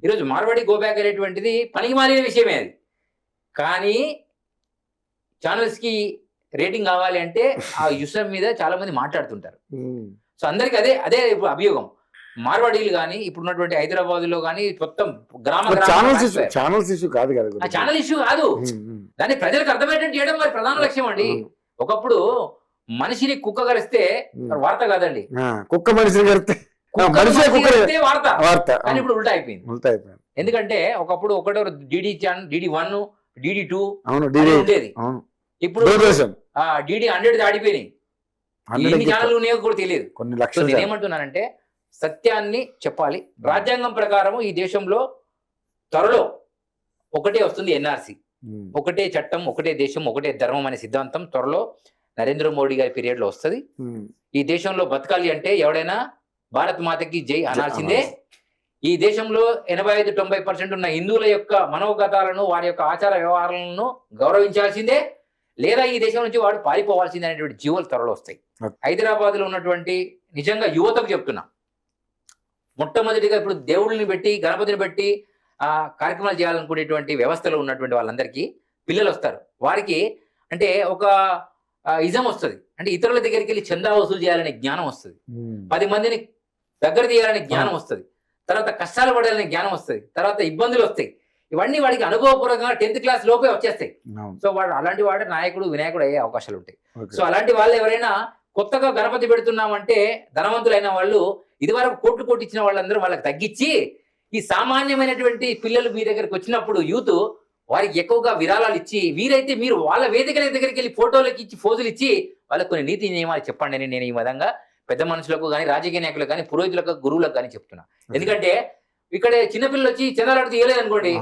ఈరోజు మార్వాడి గోబ్యాక్ అనేటువంటిది పనికి మాలిన విషయమే అది. కానీ ఛానల్స్కి రేటింగ్ కావాలి అంటే ఆ విషయం మీద చాలా మంది మాట్లాడుతుంటారు. సో అందరికి అదే అదే ఇప్పుడు అభియోగం. మార్వాడీలు కానీ ఇప్పుడు ఉన్నటువంటి హైదరాబాద్ లో కానీ మొత్తం ఛానల్ ఇష్యూ కాదు కదా, ఛానల్ ఇష్యూ కాదు, దాన్ని ప్రజలకు అర్థమయ్యేటట్టు చేయడం వారి ప్రధాన లక్ష్యం అండి. ఒకప్పుడు మనిషిని కుక్క గరిస్తే వార్త కాదండి, కుక్క మనిషిని గరిస్తే వార్త. కానీ ఇప్పుడు ఉల్టా అయిపోయింది. ఎందుకంటే ఒకప్పుడు ఒకటో DD1 DD2 ఉండేది, ఇప్పుడు DD 100 దాడిపోయినాయి. ఎన్ని ఛానల్ ఉన్నాయో కూడా తెలియదు. నేనేమంటున్నానంటే సత్యాన్ని చెప్పాలి. రాజ్యాంగం ప్రకారం ఈ దేశంలో త్వరలో ఒకటే వస్తుంది NRC, ఒకటే చట్టం, ఒకటే దేశం, ఒకటే ధర్మం అనే సిద్ధాంతం త్వరలో నరేంద్ర మోడీ గారి పీరియడ్ లో వస్తుంది. ఈ దేశంలో బతకాలి అంటే ఎవడైనా భారత్ మాతకి జై అనాల్సిందే. ఈ దేశంలో 85-90% ఉన్న హిందువుల యొక్క మనోగతాలను, వారి యొక్క ఆచార వ్యవహారాలను గౌరవించాల్సిందే, లేదా ఈ దేశం నుంచి వాడు పారిపోవాల్సిందే అనేటువంటి జీవోలు త్వరలో వస్తాయి. హైదరాబాద్ లో ఉన్నటువంటి నిజంగా యువతకు చెప్తున్నా, మొట్టమొదటిగా ఇప్పుడు దేవుళ్ళని పెట్టి గణపతిని పెట్టి కార్యక్రమాలు చేయాలనుకునేటువంటి వ్యవస్థలో ఉన్నటువంటి వాళ్ళందరికీ పిల్లలు వస్తారు. వారికి అంటే ఒక ఇజం వస్తుంది, అంటే ఇతరుల దగ్గరికి వెళ్ళి చందా వసూలు చేయాలనే జ్ఞానం వస్తుంది, 10 మందిని దగ్గర తీయాలనే జ్ఞానం వస్తుంది, తర్వాత కష్టాలు పడాలనే జ్ఞానం వస్తుంది, తర్వాత ఇబ్బందులు వస్తాయి. ఇవన్నీ వాడికి అనుభవపూర్వకంగా 10th క్లాస్ లోపే వచ్చేస్తాయి. సో వాడు అలాంటి వాడు నాయకుడు వినాయకుడు అయ్యే అవకాశాలు ఉంటాయి. సో అలాంటి వాళ్ళు ఎవరైనా కొత్తగా గణపతి పెడుతున్నామంటే ధనవంతులైన వాళ్ళు ఇదివరకు కోట్లు ఇచ్చిన వాళ్ళందరూ వాళ్ళకి తగ్గించి ఈ సామాన్యమైనటువంటి పిల్లలు మీ దగ్గరికి వచ్చినప్పుడు యూత్ వారికి ఎక్కువగా విరాళాలు ఇచ్చి, వీరైతే మీరు వాళ్ళ వేదికల దగ్గరికి వెళ్ళి ఫోటోలకి ఇచ్చి ఫోజులు ఇచ్చి వాళ్ళకి కొన్ని నీతి నియమాలు చెప్పండి అని నేను ఈ విధంగా పెద్ద మనుషులకు కానీ, రాజకీయ నాయకులకు కానీ, పురోహితులకు, గురువులకు కానీ చెప్తున్నా. ఎందుకంటే ఇక్కడ చిన్నపిల్లలు వచ్చి చందాలాడితే ఇవ్వలేదు అనుకోండి,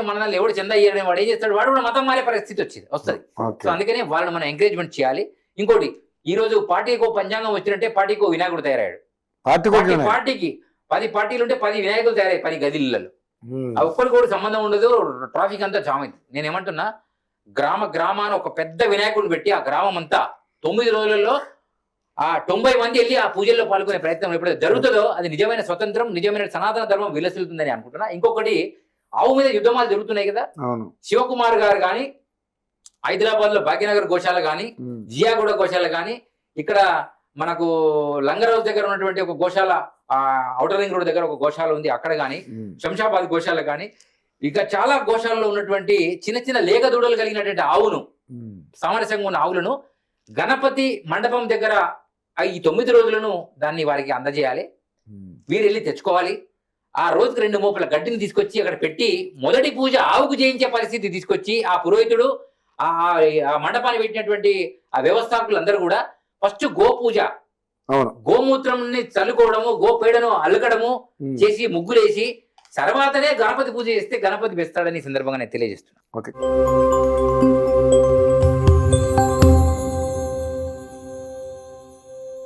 మనల్ని ఎవడు చందా ఇయ్యడం, వాడు ఏం చేస్తాడు, వాడు కూడా మతం మారే పరిస్థితి వస్తుంది. సో అందుకని వాళ్ళని మనం ఎంకరేజ్మెంట్ చేయాలి. ఇంకోటి, ఈ రోజు పార్టీకి పంచాంగం వచ్చినట్టే పార్టీకి వినాయకుడు తయారయ్యాడు. పార్టీకి 10 పార్టీలు ఉంటే 10 వినాయకులు తయారయ్యాయి 10 గదిలలో. ఒక్కరికి కూడా సంబంధం ఉండదు, ట్రాఫిక్ అంతా జామ్ అయింది. నేను ఏమంటున్నా, గ్రామాన ఒక పెద్ద వినాయకుడిని పెట్టి ఆ గ్రామం అంతా 9 రోజులలో ఆ 90 మంది వెళ్ళి ఆ పూజల్లో పాల్గొనే ప్రయత్నం ఎప్పుడైతే జరుగుతుందో అది నిజమైన స్వతంత్రం, నిజమైన సనాతన ధర్మం విలసిల్లుతుందని అనుకుంటున్నా. ఇంకొకటి, ఆవు మీద యుద్ధమాలు జరుగుతున్నాయి కదా, శివకుమార్ గారు కానీ, హైదరాబాద్ లో భాగ్యనగర్ గోశాల కానీ, జియాగూడ గోశాల కానీ, ఇక్కడ మనకు లంగర్ హౌస్ దగ్గర ఉన్నటువంటి ఒక గోశాల, ఔటర్ రింగ్ రోడ్ దగ్గర ఒక గోశాల ఉంది, అక్కడ కానీ, శంషాబాద్ గోశాల కానీ, ఇక చాలా గోశాలలో ఉన్నటువంటి చిన్న చిన్న లేగ దూడలు కలిగినటువంటి ఆవును, సామరస్యంగా ఉన్న ఆవులను గణపతి మండపం దగ్గర ఈ 9 రోజులను దాన్ని వారికి అందజేయాలి. వీరు వెళ్ళి తెచ్చుకోవాలి. ఆ రోజుకి 2 మోపుల గడ్డిని తీసుకొచ్చి అక్కడ పెట్టి మొదటి పూజ ఆవుకు చేయించే పరిస్థితి తీసుకొచ్చి ఆ పురోహితుడు, ఆ మండపాన్ని పెట్టినటువంటి ఆ వ్యవస్థాపకులందరూ కూడా ఫస్ట్ గో పూజ, గోమూత్రంని చల్లుకోవడము, గోపేడను అల్లకడము చేసి ముగ్గులేసి తర్వాతనే గణపతి పూజ చేస్తే గణపతి బెస్తాడని సందర్భంగా నేను తెలియజేస్తున్నా.